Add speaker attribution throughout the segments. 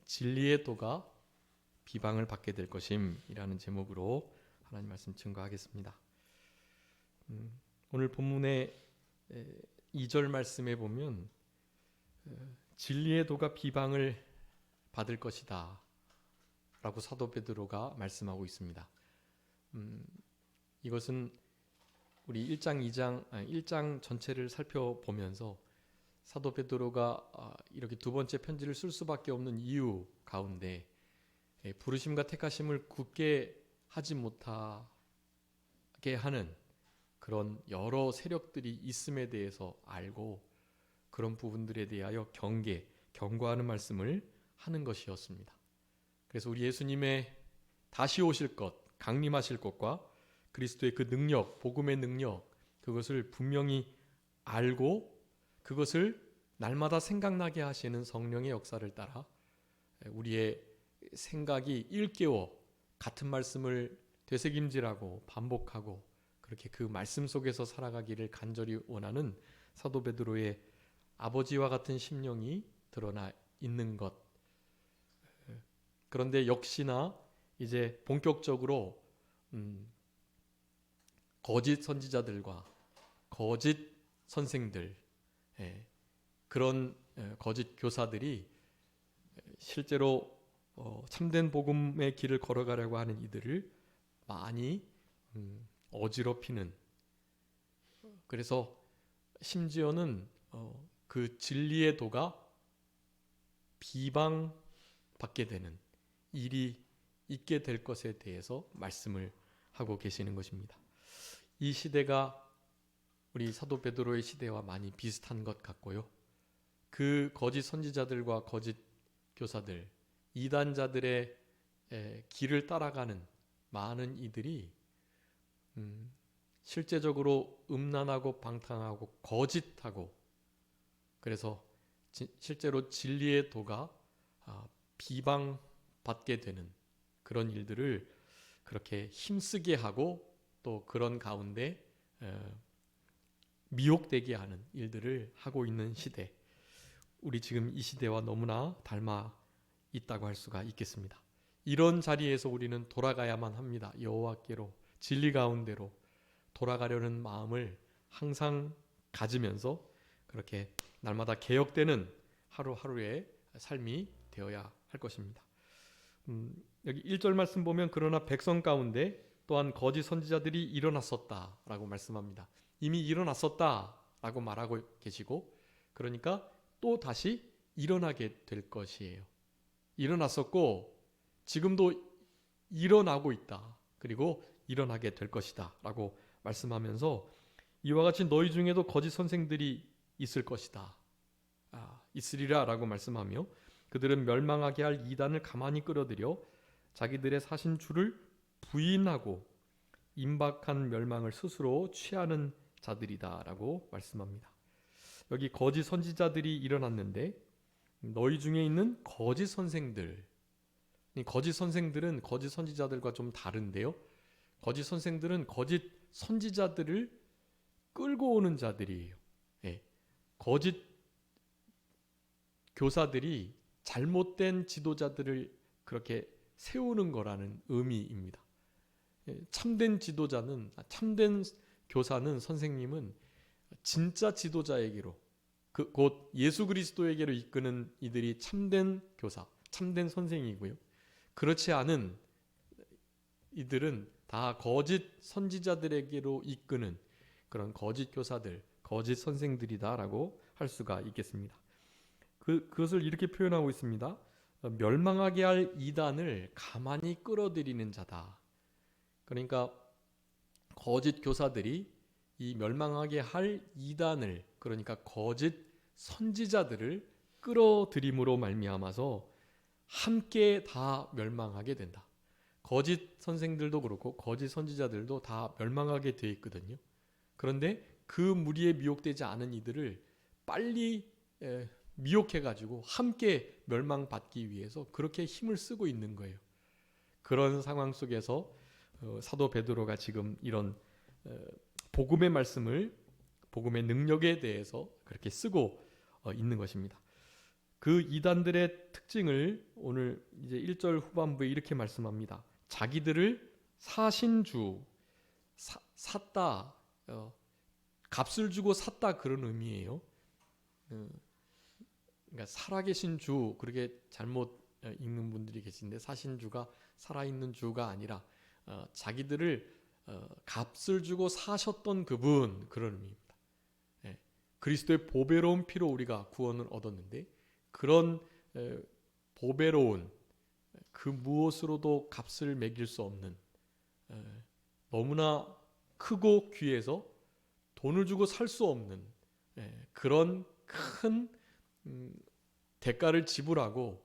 Speaker 1: 진리의 도가 비방을 받게 될 것임이라는 제목으로 하나님 말씀 증거하겠습니다. 오늘 본문의 2절 말씀에 보면 진리의 도가 비방을 받을 것이다 라고 사도 베드로가 말씀하고 있습니다. 이것은 우리 1장 전체를 살펴보면서 사도 베드로가 이렇게 두 번째 편지를 쓸 수밖에 없는 이유 가운데 부르심과 택하심을 굳게 하지 못하게 하는 그런 여러 세력들이 있음에 대해서 알고 그런 부분들에 대하여 경고하는 말씀을 하는 것이었습니다. 그래서 우리 예수님의 다시 오실 것, 강림하실 것과 그리스도의 그 능력, 복음의 능력, 그것을 분명히 알고 그것을 날마다 생각나게 하시는 성령의 역사를 따라 우리의 생각이 일깨워 같은 말씀을 되새김질하고 반복하고 그렇게 그 말씀 속에서 살아가기를 간절히 원하는 사도 베드로의 아버지와 같은 심령이 드러나 있는 것. 그런데 역시나 이제 본격적으로 거짓 선지자들과 거짓 선생들, 그런 거짓 교사들이 실제로 참된 복음의 길을 걸어가려고 하는 이들을 많이 어지럽히는, 그래서 심지어는 그 진리의 도가 비방받게 되는 일이 있게 될 것에 대해서 말씀을 하고 계시는 것입니다. 이 시대가 우리 사도 베드로의 시대와 많이 비슷한 것 같고요. 그 거짓 선지자들과 거짓 교사들, 이단자들의 길을 따라가는 많은 이들이 실제적으로 음란하고 방탕하고 거짓하고, 그래서 실제로 진리의 도가 비방받게 되는 그런 일들을 그렇게 힘쓰게 하고 또 그런 가운데 미혹되게 하는 일들을 하고 있는 시대, 우리 지금 이 시대와 너무나 닮아 있다고 할 수가 있겠습니다. 이런 자리에서 우리는 돌아가야만 합니다. 여호와께로, 진리 가운데로 돌아가려는 마음을 항상 가지면서 그렇게 날마다 개혁되는 하루하루의 삶이 되어야 할 것입니다. 여기 1절 말씀 보면 그러나 백성 가운데 또한 거짓 선지자들이 일어났었다라고 말씀합니다. 이미 일어났었다라고 말하고 계시고, 그러니까 또 다시 일어나게 될 것이에요. 일어났었고 지금도 일어나고 있다. 그리고 일어나게 될 것이다 라고 말씀하면서 이와 같이 너희 중에도 거짓 선생들이 있을 것이다, 있으리라 라고 말씀하며 그들은 멸망하게 할 이단을 가만히 끌어들여 자기들의 사신 주를 부인하고 임박한 멸망을 스스로 취하는 자들이다 라고 말씀합니다. 여기 거짓 선지자들이 일어났는데 너희 중에 있는 거짓 선생들, 거짓 선생들은 거짓 선지자들과 좀 다른데요. 거짓 선생들은 거짓 선지자들을 끌고 오는 자들이에요. 거짓 교사들이 잘못된 지도자들을 그렇게 세우는 거라는 의미입니다. 참된 지도자는, 참된 교사는, 선생님은 진짜 지도자에게로, 곧 예수 그리스도에게로 이끄는 이들이 참된 교사, 참된 선생이고요. 그렇지 않은 이들은 다 거짓 선지자들에게로 이끄는 그런 거짓 교사들, 거짓 선생들이다라고 할 수가 있겠습니다. 그것을 이렇게 표현하고 있습니다. 멸망하게 할 이단을 가만히 끌어들이는 자다. 그러니까 거짓 교사들이 이 멸망하게 할 이단을, 그러니까 거짓 선지자들을 끌어들임으로 말미암아서 함께 다 멸망하게 된다. 거짓 선생들도 그렇고 거짓 선지자들도 다 멸망하게 되어 있거든요. 그런데 그 무리에 미혹되지 않은 이들을 빨리 미혹해가지고 함께 멸망받기 위해서 그렇게 힘을 쓰고 있는 거예요. 그런 상황 속에서 사도 베드로가 지금 이런 복음의 말씀을, 복음의 능력에 대해서 그렇게 쓰고 있는 것입니다. 그 이단들의 특징을 오늘 이제 1절 후반부에 이렇게 말씀합니다. 자기들을 사신 주, 샀다, 값을 주고 샀다 그런 의미예요. 그러니까 살아계신 주, 그렇게 잘못 읽는 분들이 계신데 사신 주가 살아있는 주가 아니라 자기들을 값을 주고 사셨던 그분, 그런 의미입니다. 그리스도의 보배로운 피로 우리가 구원을 얻었는데 그런 보배로운 그 무엇으로도 값을 매길 수 없는 너무나 크고 귀해서 돈을 주고 살 수 없는 그런 큰 대가를 지불하고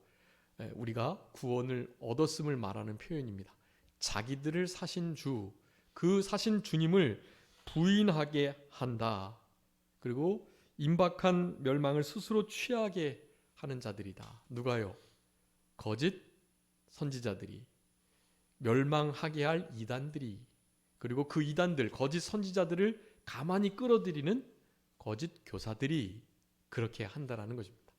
Speaker 1: 우리가 구원을 얻었음을 말하는 표현입니다. 자기들을 사신 주, 그 사신 주님을 부인하게 한다. 그리고 임박한 멸망을 스스로 취하게 하는 자들이다. 누가요? 거짓 선지자들이, 멸망하게 할 이단들이, 그리고 그 이단들, 거짓 선지자들을 가만히 끌어들이는 거짓 교사들이 그렇게 한다라는 것입니다.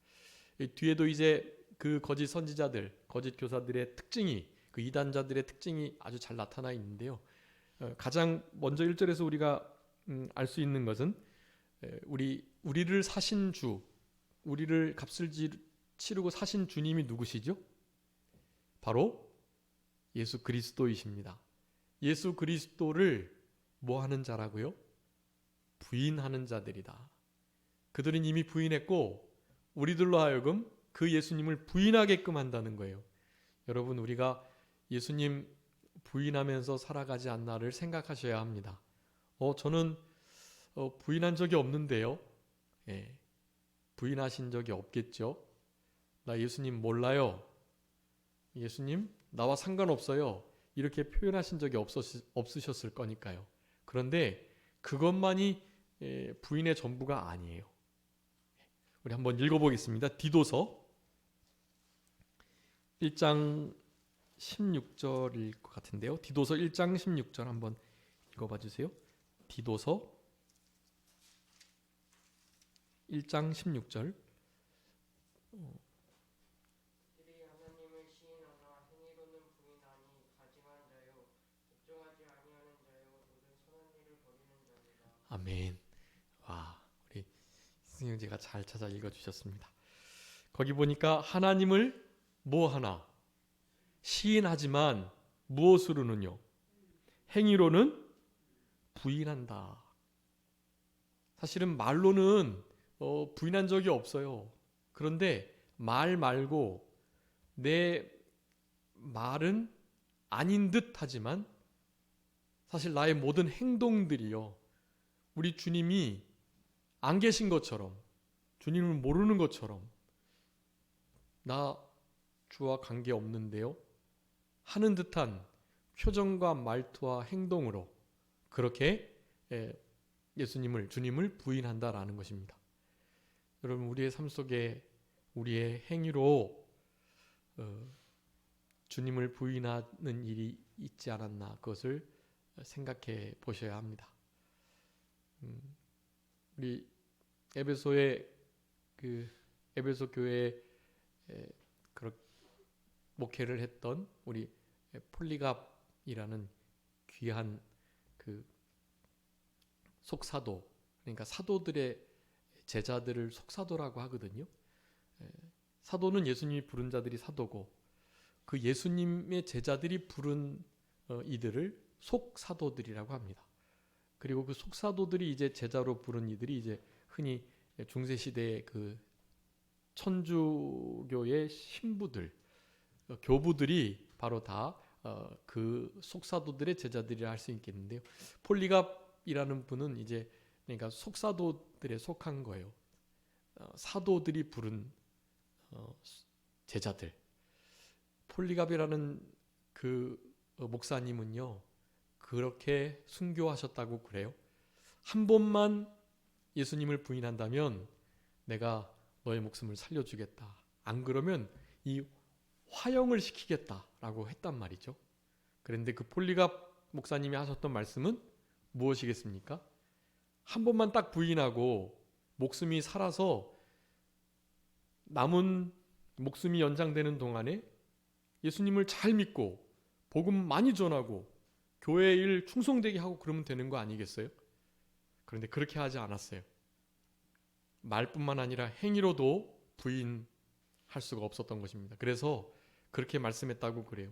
Speaker 1: 뒤에도 이제 그 거짓 선지자들, 거짓 교사들의 특징이, 그 이단자들의 특징이 아주 잘 나타나 있는데요. 가장 먼저 1절에서 우리가 알 수 있는 것은 우리를 사신 주, 우리를 값을 치르고 사신 주님이 누구시죠? 바로 예수 그리스도이십니다. 예수 그리스도를 뭐 하는 자라고요? 부인하는 자들이다. 그들은 이미 부인했고 우리들로 하여금 그 예수님을 부인하게끔 한다는 거예요. 여러분, 우리가 예수님 부인하면서 살아가지 않나를 생각하셔야 합니다. 저는 부인한 적이 없는데요. 부인하신 적이 없겠죠. 나 예수님 몰라요. 예수님 나와 상관없어요. 이렇게 표현하신 적이 없으셨을 거니까요. 그런데 그것만이 부인의 전부가 아니에요. 우리 한번 읽어보겠습니다. 디도서 1장 16절일 것 같은데요. 디도서 1장 16절 한번 읽어봐 주세요. 디도서 1장 16절. 아멘. 와, 우리 승영제가 잘 찾아 읽어주셨습니다. 거기 보니까 하나님을 뭐 하나? 시인하지만 무엇으로는요? 행위로는 부인한다. 사실은 말로는 부인한 적이 없어요. 그런데 말 말고 내 말은 아닌 듯 하지만 사실 나의 모든 행동들이요, 우리 주님이 안 계신 것처럼, 주님을 모르는 것처럼, 나 주와 관계없는데요 하는 듯한 표정과 말투와 행동으로 그렇게 예수님을, 주님을 부인한다라는 것입니다. 여러분, 우리의 삶 속에 우리의 행위로 주님을 부인하는 일이 있지 않았나, 그것을 생각해 보셔야 합니다. 우리 에베소의 에베소 교회에 목회를 했던 우리 폴리갑이라는 귀한 속사도, 그러니까 사도들의 제자들을 속사도라고 하거든요. 사도는 예수님이 부른 자들이 사도고, 그 예수님의 제자들이 부른 이들을 속사도들이라고 합니다. 그리고 그 속사도들이 이제 제자로 부른 이들이 이제 흔히 중세 시대의 그 천주교의 신부들, 교부들이 바로 다 그 속사도들의 제자들이라 할 수 있겠는데요. 폴리갑이라는 분은 이제 그러니까 속사도들에 속한 거예요. 사도들이 부른 제자들. 폴리갑이라는 그 목사님은요, 그렇게 순교하셨다고 그래요. 한 번만 예수님을 부인한다면 내가 너의 목숨을 살려주겠다. 안 그러면 이 화형을 시키겠다라고 했단 말이죠. 그런데 그 폴리갑 목사님이 하셨던 말씀은 무엇이겠습니까? 한 번만 딱 부인하고 목숨이 살아서 남은 목숨이 연장되는 동안에 예수님을 잘 믿고 복음 많이 전하고 교회 일 충성되게 하고 그러면 되는 거 아니겠어요? 그런데 그렇게 하지 않았어요. 말뿐만 아니라 행위로도 부인할 수가 없었던 것입니다. 그래서 그렇게 말씀했다고 그래요.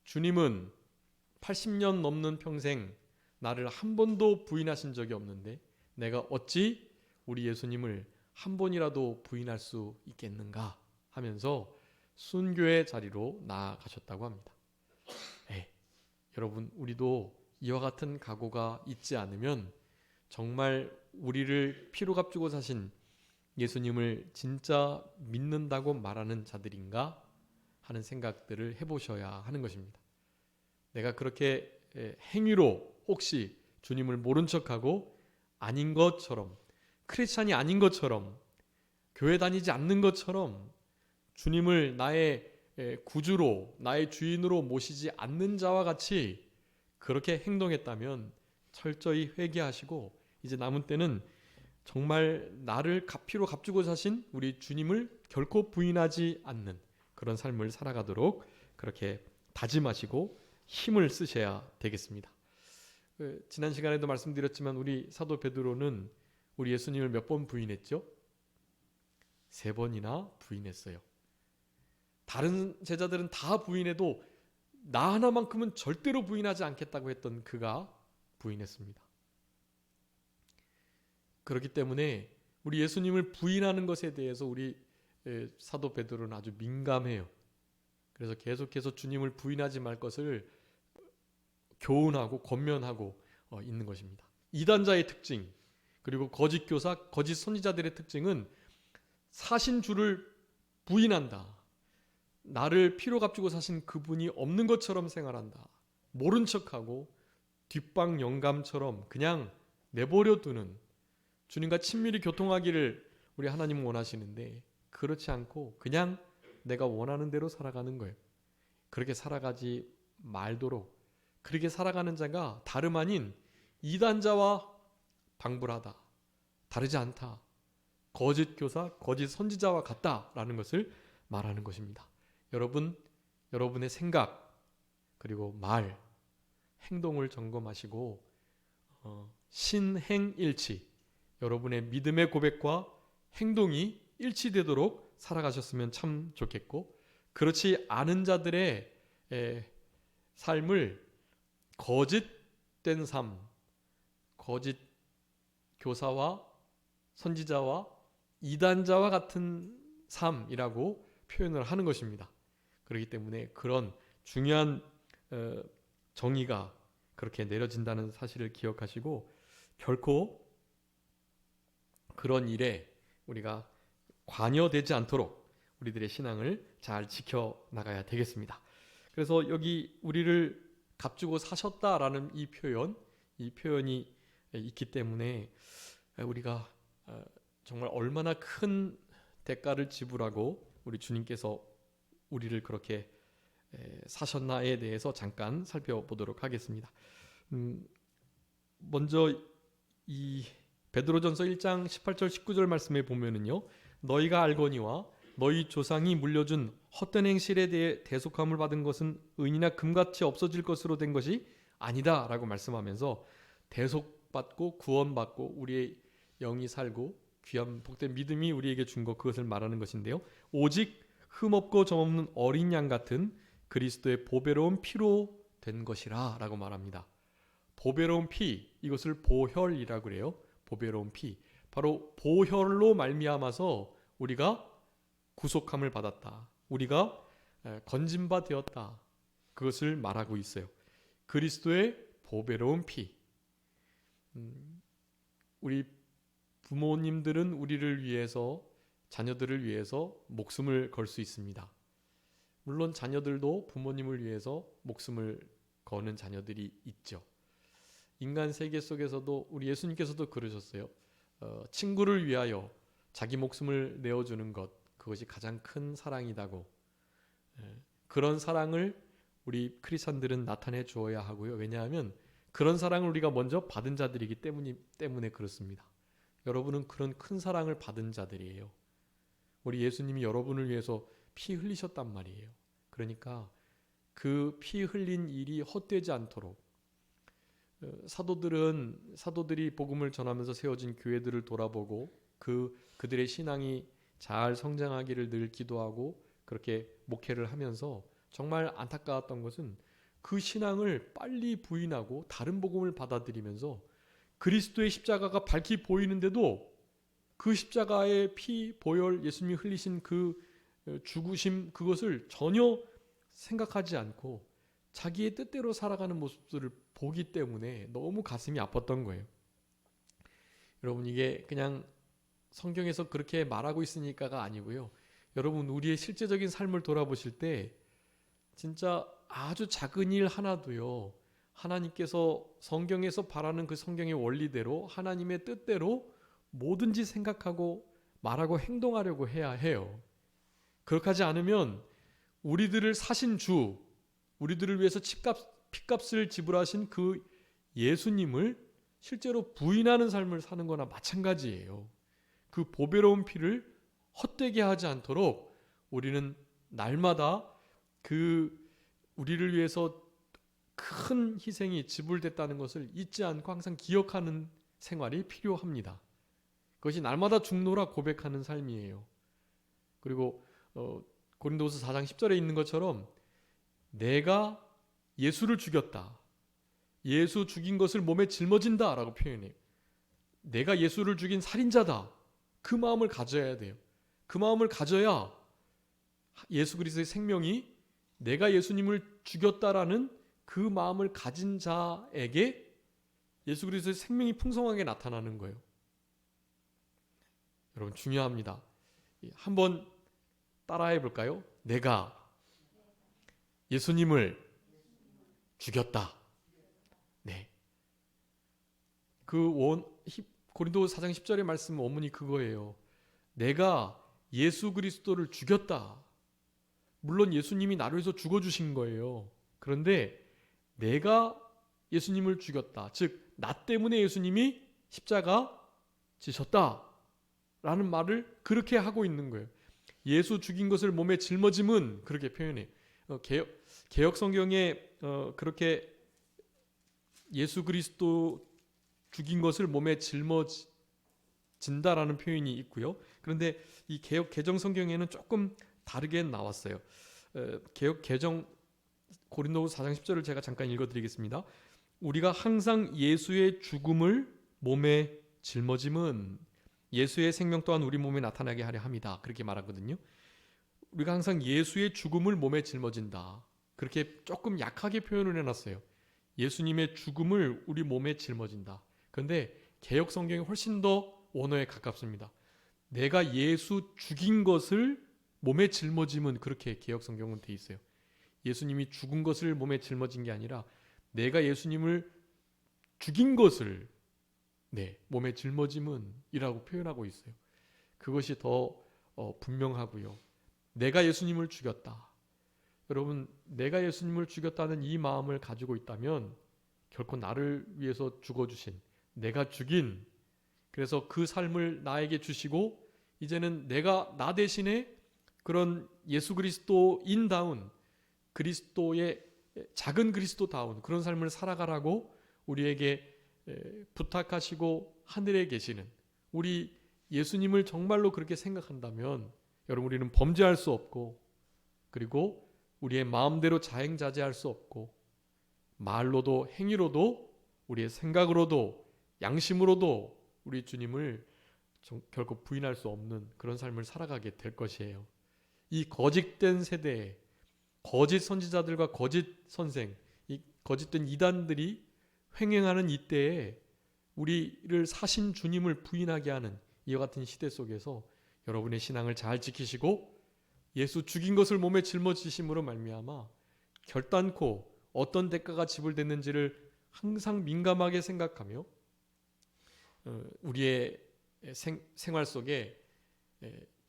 Speaker 1: 주님은 80년 넘는 평생 나를 한 번도 부인하신 적이 없는데 내가 어찌 우리 예수님을 한 번이라도 부인할 수 있겠는가 하면서 순교의 자리로 나아가셨다고 합니다. 여러분, 우리도 이와 같은 각오가 있지 않으면 정말 우리를 피로 값주고 사신 예수님을 진짜 믿는다고 말하는 자들인가 하는 생각들을 해보셔야 하는 것입니다. 내가 그렇게 행위로 혹시 주님을 모른 척하고 아닌 것처럼, 크리스찬이 아닌 것처럼, 교회 다니지 않는 것처럼 주님을 나의 구주로, 나의 주인으로 모시지 않는 자와 같이 그렇게 행동했다면 철저히 회개하시고 이제 남은 때는 정말 나를 피로 값주고 사신 우리 주님을 결코 부인하지 않는 그런 삶을 살아가도록 그렇게 다짐하시고 힘을 쓰셔야 되겠습니다. 지난 시간에도 말씀드렸지만 우리 사도 베드로는 우리 예수님을 몇 번 부인했죠? 3번이나 부인했어요. 다른 제자들은 다 부인해도 나 하나만큼은 절대로 부인하지 않겠다고 했던 그가 부인했습니다. 그렇기 때문에 우리 예수님을 부인하는 것에 대해서 우리 사도 베드로는 아주 민감해요. 그래서 계속해서 주님을 부인하지 말 것을 교훈하고 권면하고 있는 것입니다. 이단자의 특징, 그리고 거짓 교사, 거짓 선지자들의 특징은 사신 주를 부인한다. 나를 피로 값주고 사신 그분이 없는 것처럼 생활한다. 모른 척하고 뒷방 영감처럼 그냥 내버려 두는, 주님과 친밀히 교통하기를 우리 하나님은 원하시는데 그렇지 않고 그냥 내가 원하는 대로 살아가는 거예요. 그렇게 살아가지 말도록, 그렇게 살아가는 자가 다름 아닌 이단자와 방불하다, 다르지 않다, 거짓 교사, 거짓 선지자와 같다라는 것을 말하는 것입니다. 여러분, 여러분의 생각 그리고 말, 행동을 점검하시고 신행일치, 여러분의 믿음의 고백과 행동이 일치되도록 살아가셨으면 참 좋겠고, 그렇지 않은 자들의 삶을 거짓된 삶, 거짓 교사와 선지자와 이단자와 같은 삶이라고 표현을 하는 것입니다. 그렇기 때문에 그런 중요한 정의가 그렇게 내려진다는 사실을 기억하시고 결코 그런 일에 우리가 관여되지 않도록 우리들의 신앙을 잘 지켜나가야 되겠습니다. 그래서 여기 우리를 값주고 사셨다라는 이 표현이 있기 때문에 우리가 정말 얼마나 큰 대가를 지불하고 우리 주님께서 우리를 그렇게 사셨나에 대해서 잠깐 살펴보도록 하겠습니다. 먼저 이 베드로전서 1장 18절 19절 말씀에 보면은요, 너희가 알거니와 너희 조상이 물려준 헛된 행실에 대해 대속함을 받은 것은 은이나 금같이 없어질 것으로 된 것이 아니다 라고 말씀하면서 대속받고 구원받고 우리의 영이 살고 귀한 복된 믿음이 우리에게 준 것, 그것을 말하는 것인데요, 오직 흠없고 점없는 어린 양 같은 그리스도의 보배로운 피로 된 것이라 라고 말합니다. 보배로운 피, 이것을 보혈이라고 그래요. 보배로운 피, 바로 보혈로 말미암아서 우리가 구속함을 받았다, 우리가 건진바 되었다, 그것을 말하고 있어요. 그리스도의 보배로운 피. 우리 부모님들은 우리를 위해서, 자녀들을 위해서 목숨을 걸 수 있습니다. 물론 자녀들도 부모님을 위해서 목숨을 거는 자녀들이 있죠. 인간 세계 속에서도 우리 예수님께서도 그러셨어요. 친구를 위하여 자기 목숨을 내어주는 것, 그것이 가장 큰 사랑이다고. 그런 사랑을 우리 크리스찬들은 나타내 주어야 하고요. 왜냐하면 그런 사랑을 우리가 먼저 받은 자들이기 때문에 그렇습니다. 여러분은 그런 큰 사랑을 받은 자들이에요. 우리 예수님이 여러분을 위해서 피 흘리셨단 말이에요. 그러니까 그 피 흘린 일이 헛되지 않도록 사도들이 복음을 전하면서 세워진 교회들을 돌아보고 그들의 신앙이 잘 성장하기를 늘 기도하고 그렇게 목회를 하면서 정말 안타까웠던 것은 그 신앙을 빨리 부인하고 다른 복음을 받아들이면서 그리스도의 십자가가 밝히 보이는데도 그 십자가의 피 보혈 예수님이 흘리신 그 죽으심 그것을 전혀 생각하지 않고 자기의 뜻대로 살아가는 모습들을 보기 때문에 너무 가슴이 아팠던 거예요. 여러분, 이게 그냥 성경에서 그렇게 말하고 있으니까가 아니고요. 여러분, 우리의 실제적인 삶을 돌아보실 때 진짜 아주 작은 일 하나도요, 하나님께서 성경에서 바라는 그 성경의 원리대로 하나님의 뜻대로 뭐든지 생각하고 말하고 행동하려고 해야 해요. 그렇게 하지 않으면 우리들을 사신 주, 우리들을 위해서 피값을 지불하신 그 예수님을 실제로 부인하는 삶을 사는 거나 마찬가지예요. 그 보배로운 피를 헛되게 하지 않도록 우리는 날마다 그 우리를 위해서 큰 희생이 지불됐다는 것을 잊지 않고 항상 기억하는 생활이 필요합니다. 그것이 날마다 죽노라 고백하는 삶이에요. 그리고 고린도후서 4장 10절에 있는 것처럼 내가 예수를 죽였다. 예수 죽인 것을 몸에 짊어진다 라고 표현해요. 내가 예수를 죽인 살인자다. 그 마음을 가져야 돼요. 그 마음을 가져야 예수 그리스도의 생명이 내가 예수님을 죽였다라는 그 마음을 가진 자에게 예수 그리스도의 생명이 풍성하게 나타나는 거예요. 여러분, 중요합니다. 한번 따라해 볼까요? 내가 예수님을 죽였다. 네. 고린도서 4장 10절의 말씀 원문이 그거예요. 내가 예수 그리스도를 죽였다. 물론 예수님이 나를 위해서 죽어주신 거예요. 그런데 내가 예수님을 죽였다. 즉, 나 때문에 예수님이 십자가 지셨다. 라는 말을 그렇게 하고 있는 거예요. 예수 죽인 것을 몸에 짊어짐은 그렇게 표현해요. 개역 성경에 그렇게 예수 그리스도 죽인 것을 몸에 짊어진다라는 표현이 있고요. 그런데 이 개역 개정 성경에는 조금 다르게 나왔어요. 개역 개정 고린도후서 4장 10절을 제가 잠깐 읽어드리겠습니다. 우리가 항상 예수의 죽음을 몸에 짊어짐은 예수의 생명 또한 우리 몸에 나타나게 하려 함이다. 그렇게 말하거든요. 우리가 항상 예수의 죽음을 몸에 짊어진다. 그렇게 조금 약하게 표현을 해놨어요. 예수님의 죽음을 우리 몸에 짊어진다. 그런데 개역 성경이 훨씬 더 원어에 가깝습니다. 내가 예수 죽인 것을 몸에 짊어짐은 그렇게 개역 성경은 돼 있어요. 예수님이 죽은 것을 몸에 짊어진 게 아니라 내가 예수님을 죽인 것을 몸에 짊어짐은 이라고 표현하고 있어요. 그것이 더 분명하고요. 내가 예수님을 죽였다. 여러분, 내가 예수님을 죽였다는 이 마음을 가지고 있다면 결코 나를 위해서 죽어주신, 내가 죽인, 그래서 그 삶을 나에게 주시고 이제는 내가 나 대신에 그런 예수 그리스도인다운, 그리스도의 작은 그리스도다운 그런 삶을 살아가라고 우리에게 부탁하시고 하늘에 계시는 우리 예수님을 정말로 그렇게 생각한다면 여러분, 우리는 범죄할 수 없고, 그리고 우리의 마음대로 자행자제할 수 없고, 말로도 행위로도 우리의 생각으로도 양심으로도 우리 주님을 결코 부인할 수 없는 그런 삶을 살아가게 될 것이에요. 이 거짓된 세대에 거짓 선지자들과 거짓 선생, 이 거짓된 이단들이 횡행하는 이때에 우리를 사신 주님을 부인하게 하는 이와 같은 시대 속에서 여러분의 신앙을 잘 지키시고 예수 죽인 것을 몸에 짊어지심으로 말미암아 결단코 어떤 대가가 지불됐는지를 항상 민감하게 생각하며 우리의 생활 속에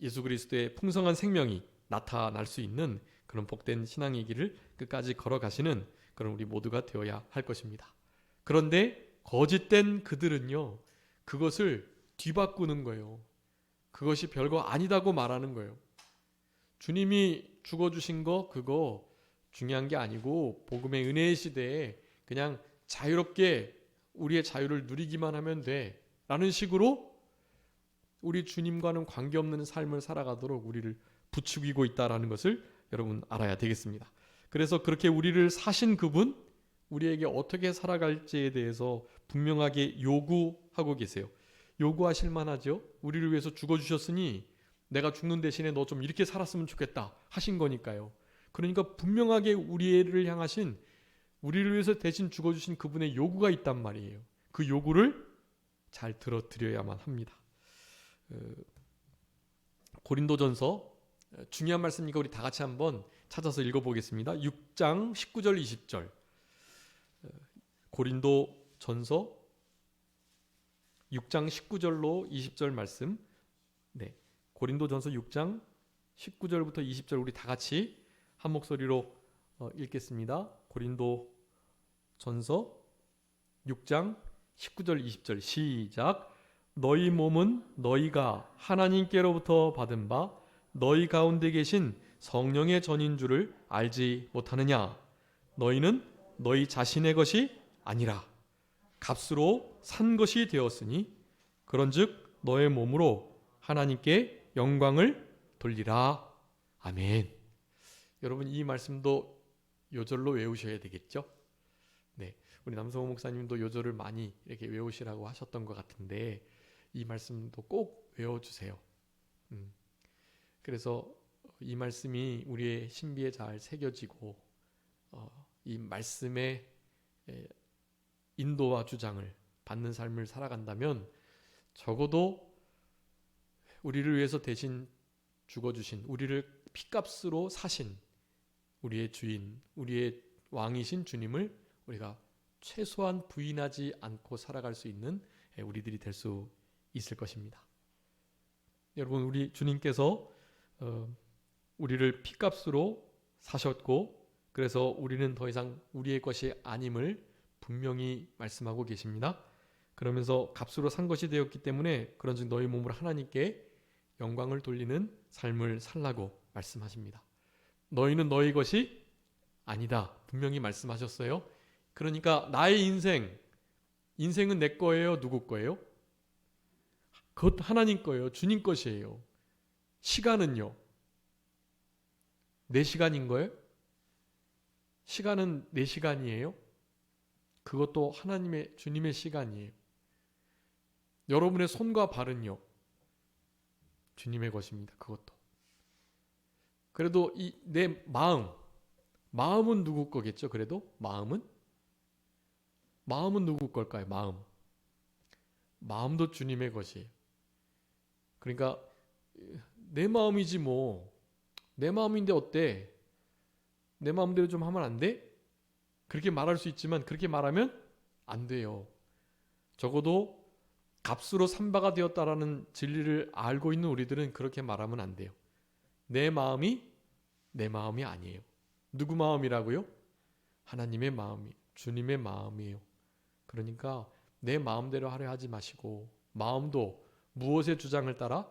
Speaker 1: 예수 그리스도의 풍성한 생명이 나타날 수 있는 그런 복된 신앙의 길을 끝까지 걸어가시는 그런 우리 모두가 되어야 할 것입니다. 그런데 거짓된 그들은요, 그것을 뒤바꾸는 거예요. 그것이 별거 아니다고 말하는 거예요. 주님이 죽어주신 거 그거 중요한 게 아니고 복음의 은혜의 시대에 그냥 자유롭게 우리의 자유를 누리기만 하면 돼 라는 식으로 우리 주님과는 관계없는 삶을 살아가도록 우리를 부추기고 있다는 것을 여러분 알아야 되겠습니다. 그래서 그렇게 우리를 사신 그분, 우리에게 어떻게 살아갈지에 대해서 분명하게 요구하고 계세요. 요구하실 만하죠. 우리를 위해서 죽어주셨으니 내가 죽는 대신에 너 좀 이렇게 살았으면 좋겠다 하신 거니까요. 그러니까 분명하게 우리를 향하신, 우리를 위해서 대신 죽어주신 그분의 요구가 있단 말이에요. 그 요구를 잘 들어드려야만 합니다. 고린도전서 중요한 말씀이니까 우리 다 같이 한번 찾아서 읽어보겠습니다. 6장 19절 20절 고린도전서 6장 19절로 20절 말씀. 네, 고린도전서 6장 19절부터 20절 우리 다 같이 한 목소리로 읽겠습니다. 고린도전서 6장 19절 20절 시작. 너희 몸은 너희가 하나님께로부터 받은 바 너희 가운데 계신 성령의 전인 줄을 알지 못하느냐. 너희는 너희 자신의 것이 아니라 값으로 산 것이 되었으니 그런즉 너의 몸으로 하나님께 영광을 돌리라. 아멘. 여러분 이 말씀도 요절로 외우셔야 되겠죠? 네, 우리 남성호 목사님도 요절을 많이 이렇게 외우시라고 하셨던 것 같은데 이 말씀도 꼭 외워주세요. 그래서 이 말씀이 우리의 신비에 잘 새겨지고 이 말씀의 인도와 주장을 받는 삶을 살아간다면 적어도 우리를 위해서 대신 죽어주신, 우리를 피값으로 사신 우리의 주인, 우리의 왕이신 주님을 우리가 최소한 부인하지 않고 살아갈 수 있는 우리들이 될 수 있을 것입니다. 여러분 우리 주님께서 우리를 피값으로 사셨고 그래서 우리는 더 이상 우리의 것이 아님을 분명히 말씀하고 계십니다. 그러면서 값으로 산 것이 되었기 때문에 그런즉 너희 몸을 하나님께 영광을 돌리는 삶을 살라고 말씀하십니다. 너희는 너희 것이 아니다 분명히 말씀하셨어요. 그러니까 나의 인생은 내 거예요? 누구 거예요? 그것 하나님 거예요. 주님 것이에요. 시간은요? 내 시간인 거예요? 시간은 내 시간이에요? 그것도 하나님의 주님의 시간이에요. 여러분의 손과 발은요? 주님의 것입니다. 그것도. 그래도 이 내 마음은 누구 거겠죠? 그래도 마음은 누구 걸까요? 마음도 주님의 것이에요. 그러니까 내 마음이지 뭐. 내 마음인데 어때? 내 마음대로 좀 하면 안 돼? 그렇게 말할 수 있지만 그렇게 말하면 안 돼요. 적어도 값으로 산 바가 되었다라는 진리를 알고 있는 우리들은 그렇게 말하면 안 돼요. 내 마음이 내 마음이 아니에요. 누구 마음이라고요? 하나님의 마음이, 주님의 마음이에요. 그러니까 내 마음대로 하려 하지 마시고 마음도 무엇의 주장을 따라?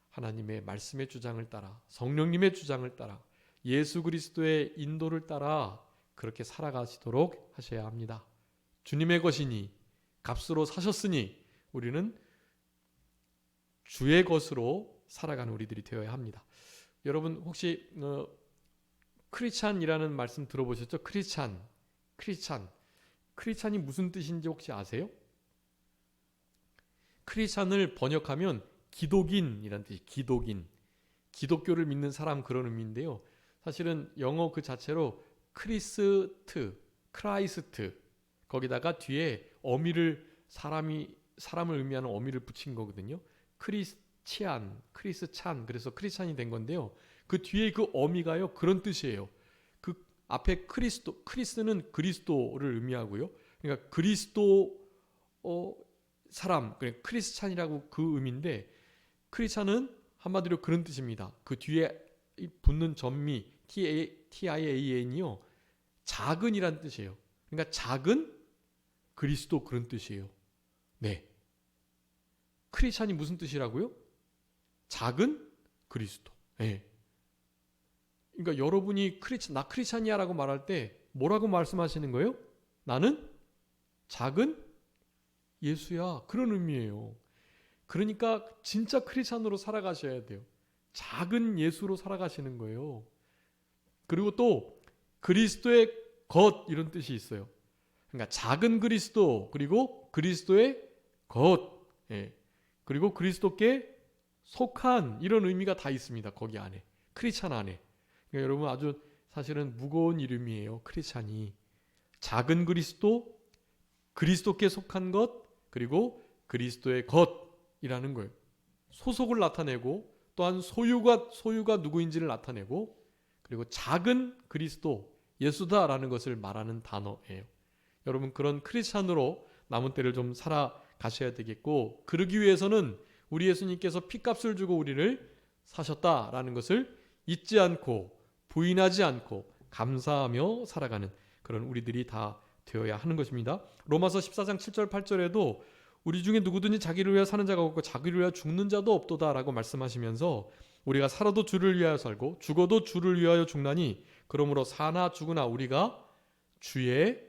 Speaker 1: 하나님의 말씀의 주장을 따라, 성령님의 주장을 따라, 예수 그리스도의 인도를 따라 그렇게 살아가시도록 하셔야 합니다. 주님의 것이니 값으로 사셨으니 우리는 주의 것으로 살아가는 우리들이 되어야 합니다. 여러분 혹시 크리스찬이라는 말씀 들어보셨죠? 크리스찬이 무슨 뜻인지 혹시 아세요? 크리스찬을 번역하면 기독인이란 뜻이 기독교를 믿는 사람 그런 의미인데요. 사실은 영어 그 자체로 크라이스트 거기다가 뒤에 어미를 사람을 의미하는 어미를 붙인 거거든요. 크리스찬 그래서 크리스찬이 된 건데요. 그 뒤에 그 어미가요 그런 뜻이에요. 그 앞에 크리스는 그리스도를 의미하고요. 그러니까 그리스도 사람, 크리스찬이라고 그 의미인데 크리스찬은 한마디로 그런 뜻입니다. 그 뒤에 붙는 전미 TIAN이요 작은이란 뜻이에요. 그러니까 작은 그리스도 그런 뜻이에요. 네. 크리스찬이 무슨 뜻이라고요? 작은 그리스도. 예. 그러니까 여러분이 나 크리스찬이야라고 말할 때 뭐라고 말씀하시는 거예요? 나는 작은 예수야. 그런 의미예요. 그러니까 진짜 크리스찬으로 살아가셔야 돼요. 작은 예수로 살아가시는 거예요. 그리고 또 그리스도의 것 이런 뜻이 있어요. 그러니까 작은 그리스도 그리고 그리스도의 것 그리고 그리스도께 속한 이런 의미가 다 있습니다. 거기 안에 크리스찬 안에. 그러니까 여러분 아주 사실은 무거운 이름이에요. 크리스찬이 작은 그리스도 그리스도께 속한 것 그리고 그리스도의 것이라는 거예요. 소속을 나타내고 또한 소유가 누구인지를 나타내고 그리고 작은 그리스도 예수다라는 것을 말하는 단어예요. 여러분 그런 크리스찬으로 남은 때를 좀 살아가셔야 되겠고 그러기 위해서는 우리 예수님께서 피값을 주고 우리를 사셨다라는 것을 잊지 않고 부인하지 않고 감사하며 살아가는 그런 우리들이 다 되어야 하는 것입니다. 로마서 14장 7절 8절에도 우리 중에 누구든지 자기를 위하여 사는 자가 없고 자기를 위하여 죽는 자도 없도다라고 말씀하시면서 우리가 살아도 주를 위하여 살고 죽어도 주를 위하여 죽나니 그러므로 사나 죽으나 우리가 주의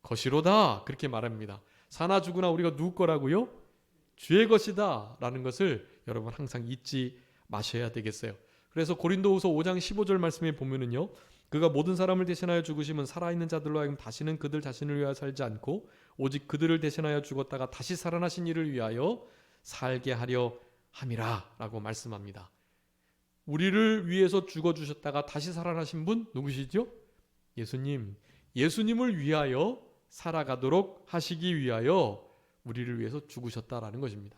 Speaker 1: 것이로다 그렇게 말합니다. 사나 죽으나 우리가 누구 거라고요? 주의 것이다 라는 것을 여러분 항상 잊지 마셔야 되겠어요. 그래서 고린도후서 5장 15절 말씀에 보면은요, 그가 모든 사람을 대신하여 죽으심은 살아있는 자들로 하여금 다시는 그들 자신을 위하여 살지 않고 오직 그들을 대신하여 죽었다가 다시 살아나신 이를 위하여 살게 하려 함이라 라고 말씀합니다. 우리를 위해서 죽어주셨다가 다시 살아나신 분 누구시죠? 예수님. 예수님을 위하여 살아가도록 하시기 위하여 우리를 위해서 죽으셨다라는 것입니다.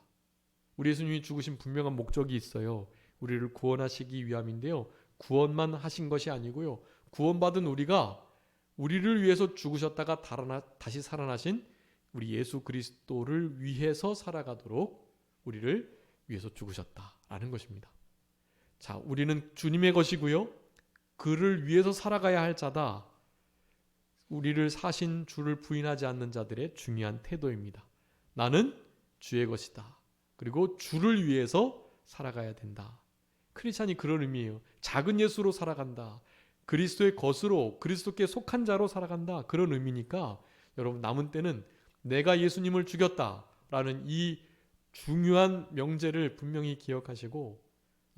Speaker 1: 우리 예수님이 죽으신 분명한 목적이 있어요. 우리를 구원하시기 위함인데요. 구원만 하신 것이 아니고요. 구원받은 우리가 우리를 위해서 죽으셨다가 다시 살아나신 우리 예수 그리스도를 위해서 살아가도록 우리를 위해서 죽으셨다라는 것입니다. 자, 우리는 주님의 것이고요. 그를 위해서 살아가야 할 자다. 우리를 사신 주를 부인하지 않는 자들의 중요한 태도입니다. 나는 주의 것이다. 그리고 주를 위해서 살아가야 된다. 크리스찬이 그런 의미예요. 작은 예수로 살아간다. 그리스도의 것으로 그리스도께 속한 자로 살아간다. 그런 의미니까 여러분 남은 때는 내가 예수님을 죽였다라는 이 중요한 명제를 분명히 기억하시고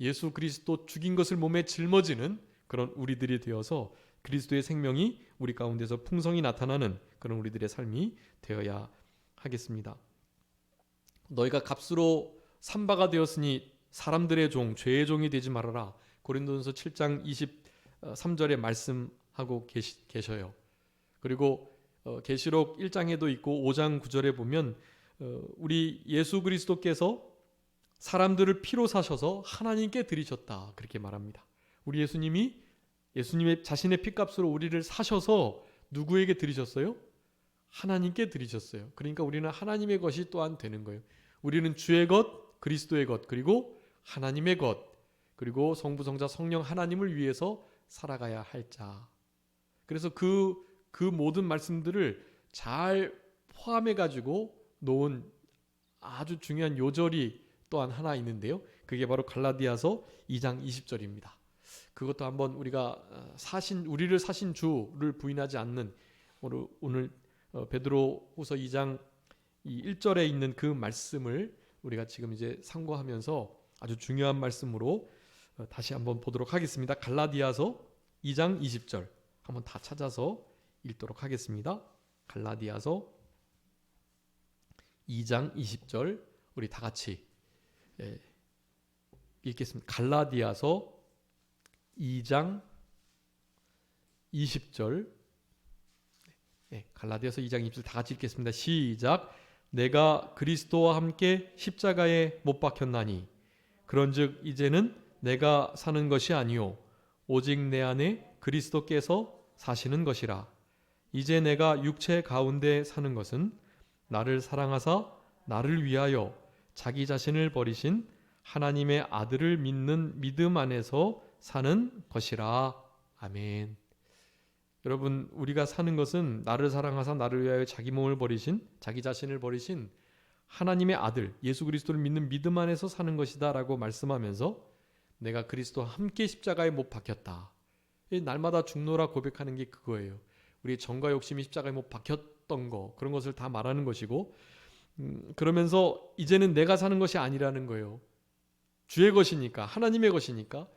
Speaker 1: 예수 그리스도 죽인 것을 몸에 짊어지는 그런 우리들이 되어서 그리스도의 생명이 우리 가운데서 풍성히 나타나는 그런 우리들의 삶이 되어야 하겠습니다. 너희가 값으로 산바가 되었으니 사람들의 종, 죄의 종이 되지 말아라. 고린도전서 7장 23절에 말씀하고 계셔요. 그리고 계시록 1장에도 있고 5장 9절에 보면 우리 예수 그리스도께서 사람들을 피로 사셔서 하나님께 드리셨다. 그렇게 말합니다. 우리 예수님의 자신의 피값으로 우리를 사셔서 누구에게 드리셨어요? 하나님께 드리셨어요. 그러니까 우리는 하나님의 것이 또한 되는 거예요. 우리는 주의 것, 그리스도의 것, 그리고 하나님의 것, 그리고 성부, 성자, 성령 하나님을 위해서 살아가야 할 자. 그래서 그 모든 말씀들을 잘 포함해가지고 놓은 아주 중요한 요절이 또한 하나 있는데요. 그게 바로 갈라디아서 2장 20절입니다. 그것도 한번 우리가 우리를 사신 주를 부인하지 않는 오늘 베드로후서 2장 1절에 있는 그 말씀을 우리가 지금 이제 상고하면서 아주 중요한 말씀으로 다시 한번 보도록 하겠습니다. 갈라디아서 2장 20절 한번 다 찾아서 읽도록 하겠습니다. 갈라디아서 2장 20절 우리 다 같이 읽겠습니다. 갈라디아서 2장 20절 갈라디아서 2장 20절 다 같이 읽겠습니다. 시작. 내가 그리스도와 함께 십자가에 못 박혔나니 그런즉 이제는 내가 사는 것이 아니요 오직 내 안에 그리스도께서 사시는 것이라. 이제 내가 육체 가운데 사는 것은 나를 사랑하사 나를 위하여 자기 자신을 버리신 하나님의 아들을 믿는 믿음 안에서 사는 것이라. 아멘. 여러분 우리가 사는 것은 나를 사랑하사 나를 위하여 자기 몸을 버리신 자기 자신을 버리신 하나님의 아들 예수 그리스도를 믿는 믿음 안에서 사는 것이다 라고 말씀하면서 내가 그리스도와 함께 십자가에 못 박혔다. 날마다 죽노라 고백하는 게 그거예요. 우리의 정과 욕심이 십자가에 못 박혔던 거, 그런 것을 다 말하는 것이고, 그러면서 이제는 내가 사는 것이 아니라는 거예요. 주의 것이니까, 하나님의 것이니까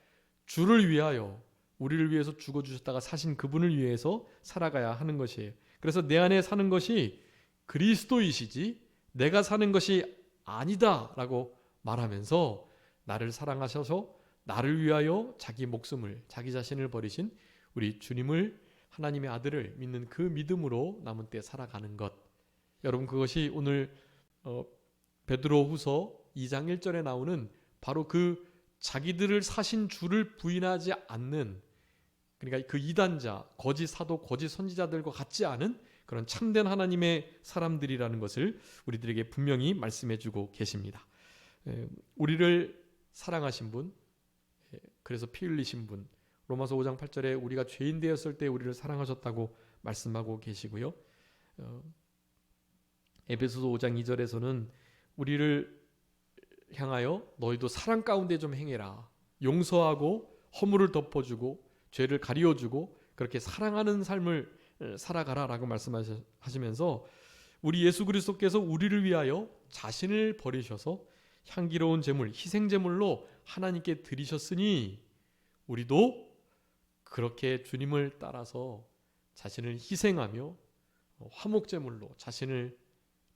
Speaker 1: 주를 위하여, 우리를 위해서 죽어주셨다가 사신 그분을 위해서 살아가야 하는 것이에요. 그래서 내 안에 사는 것이 그리스도이시지 내가 사는 것이 아니다 라고 말하면서 나를 사랑하셔서 나를 위하여 자기 목숨을, 자기 자신을 버리신 우리 주님을, 하나님의 아들을 믿는 그 믿음으로 남은 때 살아가는 것. 여러분, 그것이 오늘 베드로후서 2장 1절에 나오는 바로 그 자기들을 사신 주를 부인하지 않는, 그러니까 그 이단자, 거짓 사도, 거짓 선지자들과 같지 않은 그런 참된 하나님의 사람들이라는 것을 우리들에게 분명히 말씀해주고 계십니다. 우리를 사랑하신 분, 그래서 피 흘리신 분, 로마서 5장 8절에 우리가 죄인 되었을 때 우리를 사랑하셨다고 말씀하고 계시고요. 에베소서 5장 2절에서는 우리를 향하여 너희도 사랑 가운데 좀 행해라. 용서하고 허물을 덮어주고 죄를 가리워주고 그렇게 사랑하는 삶을 살아가라 라고 말씀하시면서 우리 예수 그리스도께서 우리를 위하여 자신을 버리셔서 향기로운 제물, 희생제물로 하나님께 드리셨으니 우리도 그렇게 주님을 따라서 자신을 희생하며 화목제물로 자신을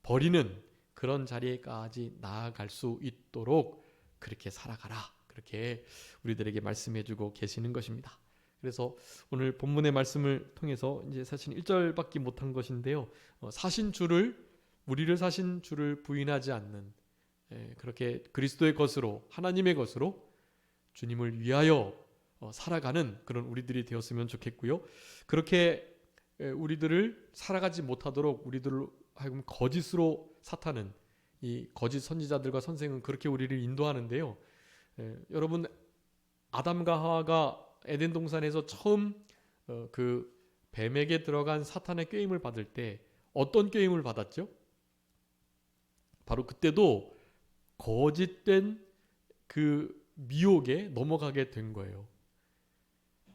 Speaker 1: 버리는 그런 자리에까지 나아갈 수 있도록 그렇게 살아가라. 그렇게 우리들에게 말씀해주고 계시는 것입니다. 그래서 오늘 본문의 말씀을 통해서 이제 사실 1절밖에 못한 것인데요. 사신 주를, 우리를 사신 주를 부인하지 않는, 그렇게 그리스도의 것으로, 하나님의 것으로 주님을 위하여 살아가는 그런 우리들이 되었으면 좋겠고요. 그렇게 우리들을 살아가지 못하도록 우리들로 하여금 거짓으로 사탄은, 이 거짓 선지자들과 선생은 그렇게 우리를 인도하는데요. 여러분, 아담과 하와가 에덴 동산에서 처음 그 뱀에게 들어간 사탄의 꾀임을 받을 때 어떤 꾀임을 받았죠? 바로 그때도 거짓된 그 미혹에 넘어가게 된 거예요.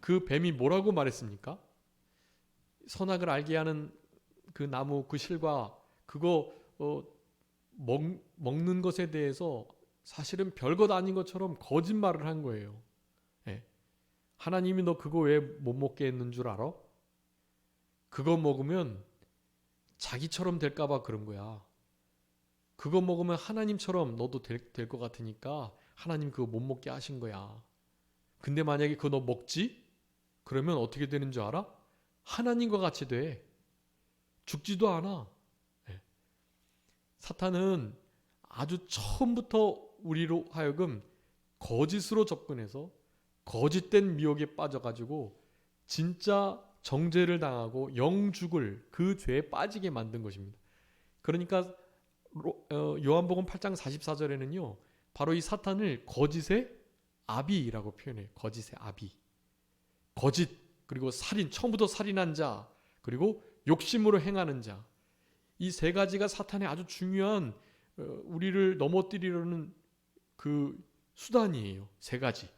Speaker 1: 그 뱀이 뭐라고 말했습니까? 선악을 알게 하는 그 나무, 그 실과 그거 먹는 것에 대해서 사실은 별것 아닌 것처럼 거짓말을 한 거예요. 하나님이 너 그거 왜 못 먹게 했는 줄 알아? 그거 먹으면 자기처럼 될까 봐 그런 거야. 그거 먹으면 하나님처럼 너도 될 것 같으니까 하나님 그거 못 먹게 하신 거야. 근데 만약에 그거 너 먹지? 그러면 어떻게 되는 줄 알아? 하나님과 같이 돼. 죽지도 않아. 사탄은 아주 처음부터 우리로 하여금 거짓으로 접근해서 거짓된 미혹에 빠져가지고 진짜 정죄를 당하고 영죽을 그 죄에 빠지게 만든 것입니다. 그러니까 요한복음 8장 44절에는요. 바로 이 사탄을 거짓의 아비라고 표현해요. 거짓의 아비. 거짓, 그리고 살인, 처음부터 살인한 자, 그리고 욕심으로 행하는 자. 이 세 가지가 사탄의 아주 중요한 우리를 넘어뜨리려는 그 수단이에요. 세 가지.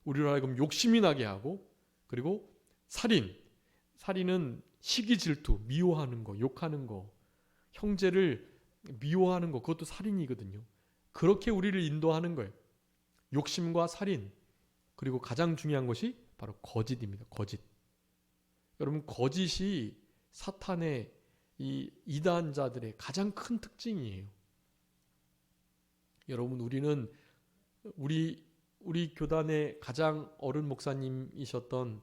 Speaker 1: 우리로 하여금 욕심이 나게 하고, 그리고 살인은 시기 질투, 미워하는 거, 욕하는 거, 형제를 미워하는 거, 그것도 살인이거든요. 그렇게 우리를 인도하는 거예요. 욕심과 살인, 그리고 가장 중요한 것이 바로 거짓입니다. 거짓. 여러분, 거짓이 사탄의 이 이단자들의 가장 큰 특징이에요. 여러분, 우리는 우리 교단의 가장 어른 목사님이셨던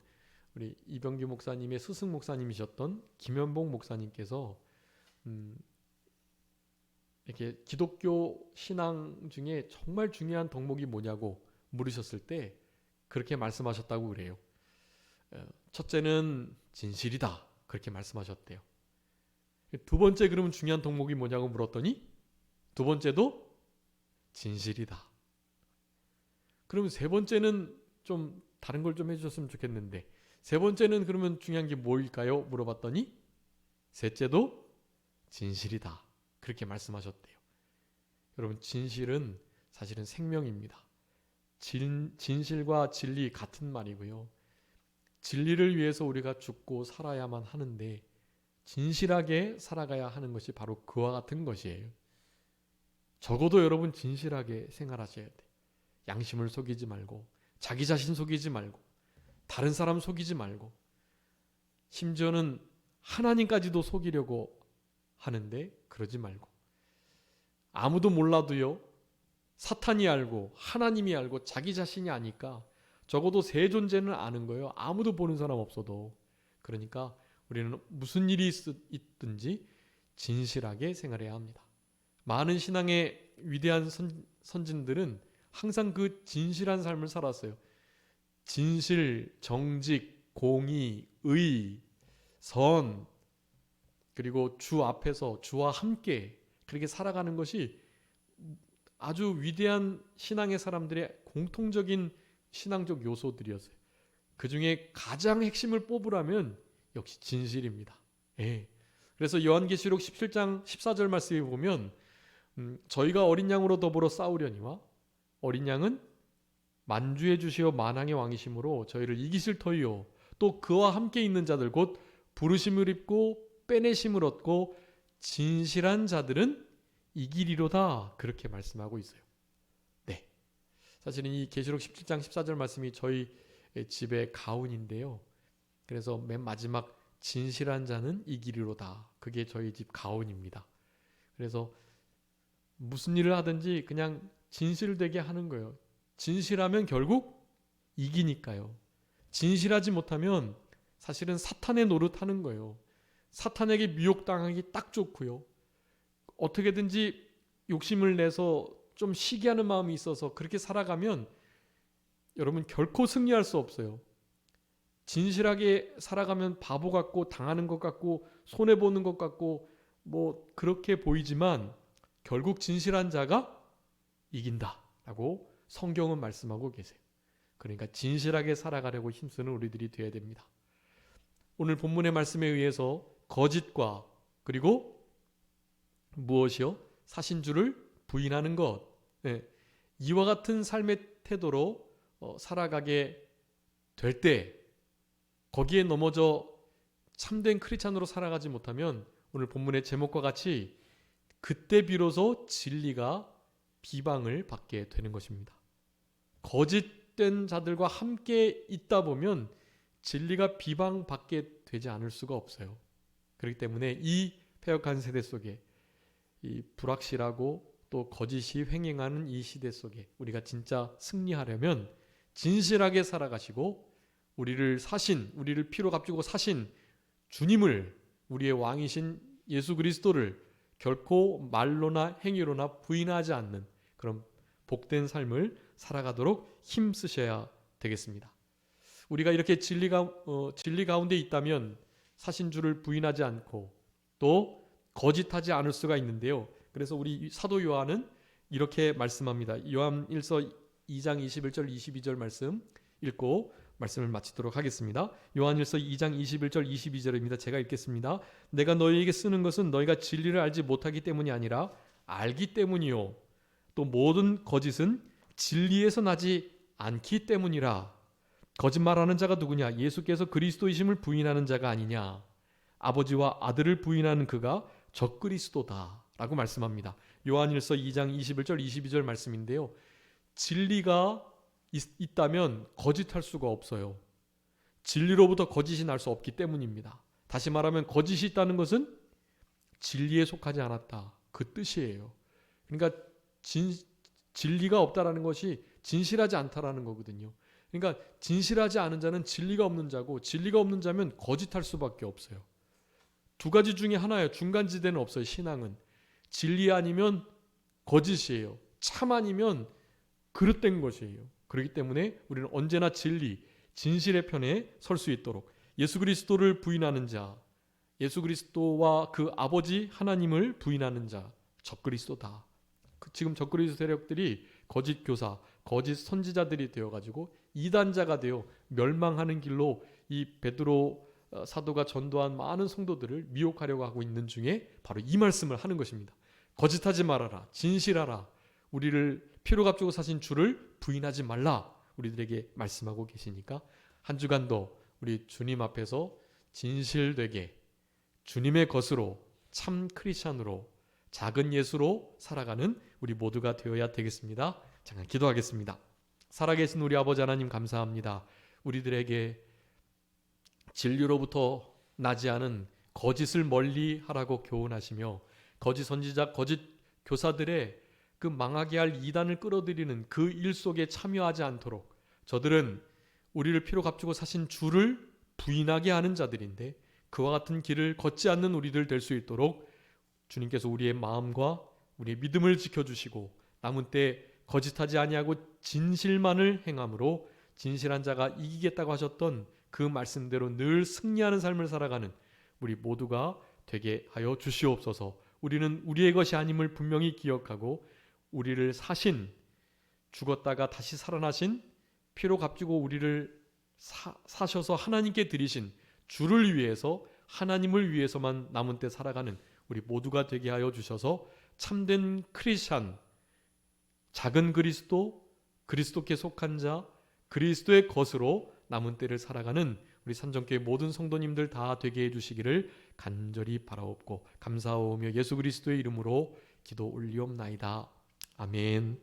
Speaker 1: 우리 이병규 목사님의 스승 목사님이셨던 김현봉 목사님께서 이렇게 기독교 신앙 중에 정말 중요한 덕목이 뭐냐고 물으셨을 때 그렇게 말씀하셨다고 그래요. 첫째는 진실이다. 그렇게 말씀하셨대요. 두 번째, 그러면 중요한 덕목이 뭐냐고 물었더니 두 번째도 진실이다. 그러면 세 번째는 좀 다른 걸 좀 해주셨으면 좋겠는데, 세 번째는 그러면 중요한 게 뭘까요? 물어봤더니 셋째도 진실이다. 그렇게 말씀하셨대요. 여러분, 진실은 사실은 생명입니다. 진실과 진리 같은 말이고요. 진리를 위해서 우리가 죽고 살아야만 하는데 진실하게 살아가야 하는 것이 바로 그와 같은 것이에요. 적어도 여러분 진실하게 생활하셔야 돼. 양심을 속이지 말고, 자기 자신 속이지 말고, 다른 사람 속이지 말고, 심지어는 하나님까지도 속이려고 하는데 그러지 말고, 아무도 몰라도요, 사탄이 알고 하나님이 알고 자기 자신이 아니까 적어도 새 존재는 아는 거예요. 아무도 보는 사람 없어도. 그러니까 우리는 무슨 일이 있든지 진실하게 생활해야 합니다. 많은 신앙의 위대한 선진들은 항상 그 진실한 삶을 살았어요. 진실, 정직, 공의, 의, 선, 그리고 주 앞에서 주와 함께 그렇게 살아가는 것이 아주 위대한 신앙의 사람들의 공통적인 신앙적 요소들이었어요. 그 중에 가장 핵심을 뽑으라면 역시 진실입니다. 예. 그래서 요한계시록 17장 14절 말씀에 보면 저희가 어린 양으로 더불어 싸우려니와 어린 양은 만주의 주시오 만왕의 왕이심으로 저희를 이기실 터이요 또 그와 함께 있는 자들 곧 부르심을 입고 빼내심을 얻고 진실한 자들은 이기리로다, 그렇게 말씀하고 있어요. 네, 사실은 이 계시록 17장 14절 말씀이 저희 집의 가훈인데요. 그래서 맨 마지막 진실한 자는 이기리로다, 그게 저희 집 가훈입니다. 그래서 무슨 일을 하든지 그냥 진실되게 하는 거예요. 진실하면 결국 이기니까요. 진실하지 못하면 사실은 사탄의 노릇하는 거예요. 사탄에게 미혹당하기 딱 좋고요. 어떻게든지 욕심을 내서 좀 시기 하는 마음이 있어서 그렇게 살아가면 여러분 결코 승리할 수 없어요. 진실하게 살아가면 바보 같고 당하는 것 같고 손해보는 것 같고 뭐 그렇게 보이지만 결국 진실한 자가 이긴다라고 성경은 말씀하고 계세요. 그러니까 진실하게 살아가려고 힘쓰는 우리들이 되어야 됩니다. 오늘 본문의 말씀에 의해서 거짓과 그리고 무엇이요? 사신주를 부인하는 것. 네. 이와 같은 삶의 태도로 살아가게 될 때 거기에 넘어져 참된 크리스찬으로 살아가지 못하면 오늘 본문의 제목과 같이 그때 비로소 진리가 비방을 받게 되는 것입니다. 거짓된 자들과 함께 있다 보면 진리가 비방받게 되지 않을 수가 없어요. 그렇기 때문에 이 패역한 세대 속에 이 불확실하고 또 거짓이 횡행하는 이 시대 속에 우리가 진짜 승리하려면 진실하게 살아가시고 우리를 피로 값주고 사신 주님을, 우리의 왕이신 예수 그리스도를 결코 말로나 행위로나 부인하지 않는 그런 복된 삶을 살아가도록 힘쓰셔야 되겠습니다. 우리가 이렇게 진리 가운데 있다면 사신주를 부인하지 않고 또 거짓하지 않을 수가 있는데요. 그래서 우리 사도 요한은 이렇게 말씀합니다. 요한 1서 2장 21절 22절 말씀 읽고 말씀을 마치도록 하겠습니다. 요한 1서 2장 21절 22절입니다. 제가 읽겠습니다. 내가 너희에게 쓰는 것은 너희가 진리를 알지 못하기 때문이 아니라 알기 때문이요 또 모든 거짓은 진리에서 나지 않기 때문이라. 거짓말하는 자가 누구냐? 예수께서 그리스도이심을 부인하는 자가 아니냐? 아버지와 아들을 부인하는 그가 적그리스도다 라고 말씀합니다. 요한일서 2장 21절 22절 말씀인데요. 진리가 있다면 거짓할 수가 없어요. 진리로부터 거짓이 날 수 없기 때문입니다. 다시 말하면 거짓이 있다는 것은 진리에 속하지 않았다, 그 뜻이에요. 그러니까 진리가 없다라는 것이 진실하지 않다라는 거거든요. 그러니까 진실하지 않은 자는 진리가 없는 자고 진리가 없는 자면 거짓할 수밖에 없어요. 두 가지 중에 하나예요. 중간지대는 없어요. 신앙은 진리 아니면 거짓이에요. 참 아니면 그릇된 것이에요. 그렇기 때문에 우리는 언제나 진리, 진실의 편에 설 수 있도록 예수 그리스도를 부인하는 자, 예수 그리스도와 그 아버지 하나님을 부인하는 자, 적그리스도다. 지금 적그리스도 세력들이 거짓 교사, 거짓 선지자들이 되어가지고 이단자가 되어 멸망하는 길로 이 베드로 사도가 전도한 많은 성도들을 미혹하려고 하고 있는 중에 바로 이 말씀을 하는 것입니다. 거짓하지 말아라. 진실하라. 우리를 피로 값주고 사신 주를 부인하지 말라. 우리들에게 말씀하고 계시니까 한 주간도 우리 주님 앞에서 진실되게 주님의 것으로 참 크리스찬으로 작은 예수로 살아가는 우리 모두가 되어야 되겠습니다. 잠깐 기도하겠습니다. 살아계신 우리 아버지 하나님 감사합니다. 우리들에게 진리로부터 나지 않은 거짓을 멀리 하라고 교훈하시며 거짓 선지자, 거짓 교사들의 그 망하게 할 이단을 끌어들이는 그 일 속에 참여하지 않도록 저들은 우리를 피로 값주고 사신 주를 부인하게 하는 자들인데 그와 같은 길을 걷지 않는 우리들 될 수 있도록 주님께서 우리의 마음과 우리의 믿음을 지켜주시고 남은 때 거짓하지 아니하고 진실만을 행함으로 진실한 자가 이기겠다고 하셨던 그 말씀대로 늘 승리하는 삶을 살아가는 우리 모두가 되게 하여 주시옵소서. 우리는 우리의 것이 아님을 분명히 기억하고 우리를 사신, 죽었다가 다시 살아나신, 피로 값지고 우리를 사셔서 하나님께 드리신 주를 위해서, 하나님을 위해서만 남은 때 살아가는 우리 모두가 되게 하여 주셔서 참된 크리스찬, 작은 그리스도, 그리스도께 속한 자, 그리스도의 것으로 남은 때를 살아가는 우리 산정교회 모든 성도님들 다 되게 해주시기를 간절히 바라옵고 감사하오며 예수 그리스도의 이름으로 기도 올리옵나이다. 아멘.